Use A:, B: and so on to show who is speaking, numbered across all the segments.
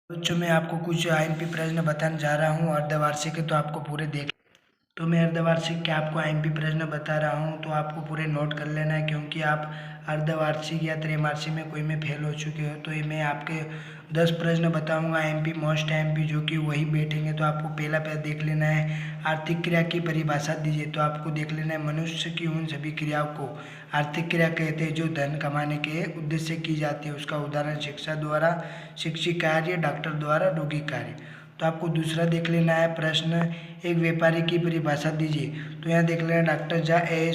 A: बच्चों मैं आपको कुछ आईएमपी प्रश्न बताने जा रहा हूँ अर्धवार्षिक है, तो आपको पूरे देख। तो मैं अर्धवार्षिक के आपको आईएमपी प्रश्न बता रहा हूँ, तो आपको पूरे नोट कर लेना है, क्योंकि आप अर्धवार्षिक या त्रैमासिक में कोई में फेल हो चुके हो। तो ये मैं आपके 10 प्रश्न बताऊंगा आईएमपी, मोस्ट आईएमपी, जो कि वही बैठेंगे। तो आपको पहला देख लेना है, आर्थिक क्रिया की परिभाषा दीजिए। तो आपको देख लेना है, मनुष्य की उन सभी क्रियाओं को आर्थिक क्रिया कहते हैं जो धन कमाने के उद्देश्य से की जाती है। उसका उदाहरण शिक्षा द्वारा शिक्षित कार्य, डॉक्टर द्वारा रोगी कार्य। तो आपको दूसरा देख लेना है प्रश्न, एक व्यापारी की परिभाषा दीजिए। तो यहाँ देख लेना, डॉक्टर जा ए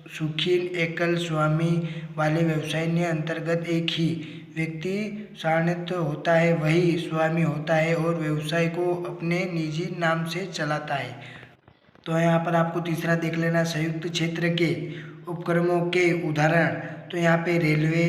A: सुखीन एकल स्वामी वाले व्यवसाय ने अंतर्गत एक ही व्यक्ति स्वामित्व होता है, वही स्वामी होता है और व्यवसाय को अपने निजी नाम से चलाता है। तो यहाँ पर आपको तीसरा देख लेना, संयुक्त क्षेत्र के उपक्रमों के उदाहरण। तो यहाँ पे रेलवे,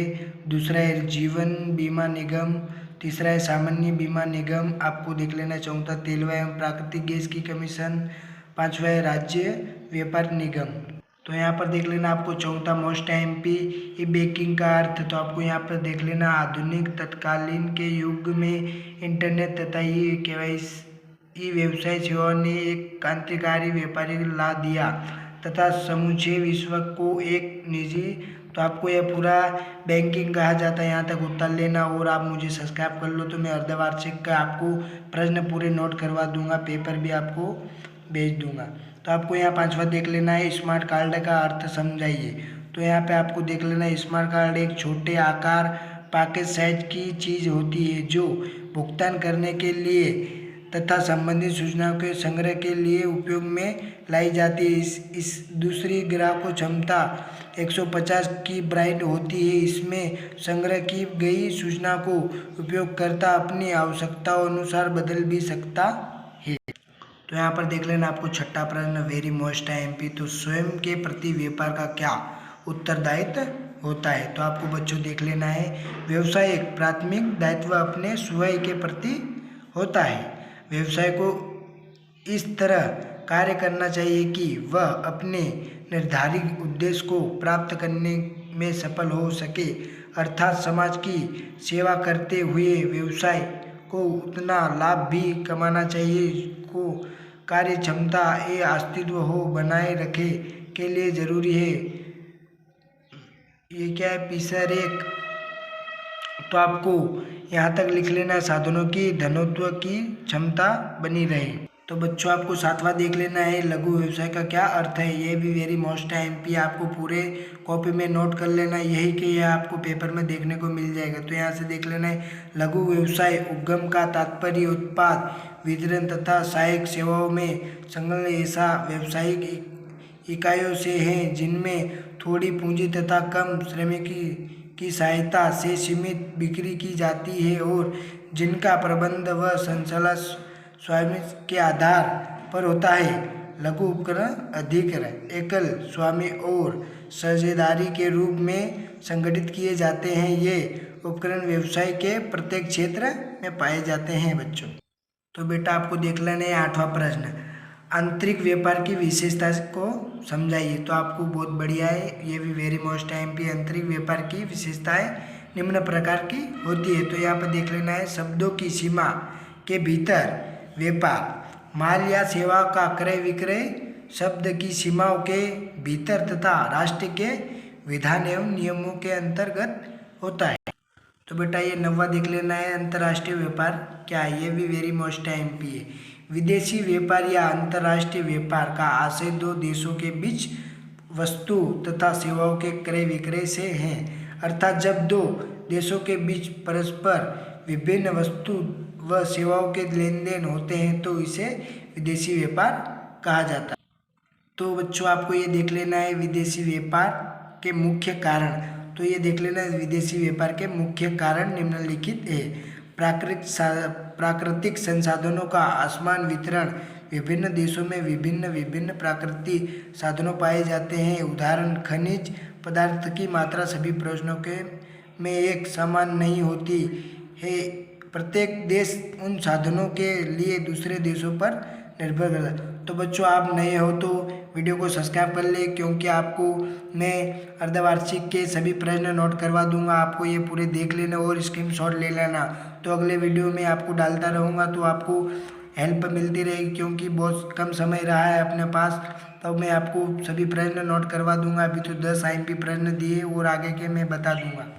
A: दूसरा है जीवन बीमा निगम, तीसरा है सामान्य बीमा निगम। आपको देख लेना चौथा, तेलवा एवं प्राकृतिक गैस की कमीशन, पांचवा है राज्य व्यापार निगम। तो यहाँ पर देख लेना आपको चौथा, मोस्ट एमपी ई बैंकिंग का अर्थ। तो आपको यहाँ पर देख लेना, आधुनिक तत्कालीन के युग में इंटरनेट तथा ई व्यवसाय सेवाओं ने एक क्रांतिकारी व्यापारी ला दिया तथा समूचे विश्व को एक निजी। तो आपको यह पूरा बैंकिंग कहा जाता है। यहाँ तक उत्तर लेना और आप मुझे सब्सक्राइब कर लो, तो मैं अर्धवार्षिक का आपको प्रश्न पूरे नोट करवा दूंगा, पेपर भी आपको भेज दूंगा। तो आपको यहाँ पांचवा देख लेना है, स्मार्ट कार्ड का अर्थ समझाइए। तो यहाँ पे आपको देख लेना है, स्मार्ट कार्ड एक छोटे आकार पैकेज साइज की चीज़ होती है जो भुगतान करने के लिए तथा संबंधित सूचनाओं के संग्रह के लिए उपयोग में लाई जाती है। इस दूसरी ग्राहक क्षमता 150 की ब्राइट होती है। इसमें संग्रह की गई सूचना को उपयोगकर्ता अपनी आवश्यकताओं अनुसार बदल भी सकता है। तो यहाँ पर देख लेना आपको छठा प्रश्न, वेरी मोस्ट एमपी। तो स्वयं के प्रति व्यापार का क्या उत्तरदायित्व होता है। तो आपको बच्चों देख लेना है, व्यवसायिक प्राथमिक दायित्व अपने स्वयं के प्रति होता है। व्यवसाय को इस तरह कार्य करना चाहिए कि वह अपने निर्धारित उद्देश्य को प्राप्त करने में सफल हो सके, अर्थात समाज की सेवा करते हुए व्यवसाय को उतना लाभ भी कमाना चाहिए को कार्य क्षमता ए अस्तित्व हो बनाए रखे के लिए जरूरी है। ये क्या है, पीसर एक। तो आपको यहाँ तक लिख लेना, साधनों की धनत्व की क्षमता बनी रहे। तो बच्चों आपको सातवां देख लेना है, लघु व्यवसाय का क्या अर्थ है। ये भी वेरी मोस्ट एमपी, आपको पूरे कॉपी में नोट कर लेना, यही कि यह आपको पेपर में देखने को मिल जाएगा। तो यहाँ से देख लेना है, लघु व्यवसाय उद्यम का तात्पर्य उत्पाद वितरण तथा सहायक सेवाओं में संलग्न ऐसा व्यवसायिक इकाइयों से है जिनमें थोड़ी पूंजी तथा कम श्रमिक की सहायता से सीमित बिक्री की जाती है और जिनका प्रबंध व संचालन स्वामित्व के आधार पर होता है। लघु उपकरण अधिग्रहण एकल स्वामी और साझेदारी के रूप में संगठित किए जाते हैं। ये उपकरण व्यवसाय के प्रत्येक क्षेत्र में पाए जाते हैं बच्चों। तो बेटा आपको देख लेना है आठवां प्रश्न, आंतरिक व्यापार की विशेषता को समझाइए। तो आपको बहुत बढ़िया है, ये भी वेरी मोस्ट एमपी। आंतरिक व्यापार की विशेषताएं निम्न प्रकार की होती है। तो यहाँ पर देख लेना है, शब्दों की सीमा के भीतर व्यापार, माल या सेवा का क्रय विक्रय शब्द की सीमाओं के भीतर तथा राष्ट्र के विधान एवं नियमों के अंतर्गत होता है। तो बेटा ये नौवां देख लेना है, अंतर्राष्ट्रीय व्यापार क्या है। ये भी वेरी मोस्ट एमपी है। विदेशी व्यापार या अंतर्राष्ट्रीय व्यापार का आशय दो देशों के बीच वस्तु तथा सेवाओं के क्रय विक्रय से है, अर्थात जब दो देशों के बीच परस्पर विभिन्न वस्तु व सेवाओं के लेन देन होते हैं तो इसे विदेशी व्यापार कहा जाता है। तो बच्चों आपको ये देख लेना है, विदेशी व्यापार के मुख्य कारण। तो ये देख लेना, विदेशी व्यापार के मुख्य कारण निम्नलिखित है। प्राकृतिक संसाधनों का असमान वितरण, विभिन्न देशों में विभिन्न प्राकृतिक साधनों पाए जाते हैं। उदाहरण, खनिज पदार्थ की मात्रा सभी प्रदेशों के में एक समान नहीं होती है। प्रत्येक देश उन साधनों के लिए दूसरे देशों पर निर्भर करता है। तो बच्चों आप नए हो तो वीडियो को सब्सक्राइब कर ले, क्योंकि आपको मैं अर्धवार्षिक के सभी प्रश्न नोट करवा दूंगा। आपको ये पूरे देख लेना और स्क्रीनशॉट ले लेना। तो अगले वीडियो में आपको डालता रहूँगा, तो आपको हेल्प मिलती रहेगी, क्योंकि बहुत कम समय रहा है अपने पास। तो मैं आपको सभी प्रश्न नोट करवा दूंगा। अभी तो 10 IMP प्रश्न दिए और आगे के मैं बता दूंगा।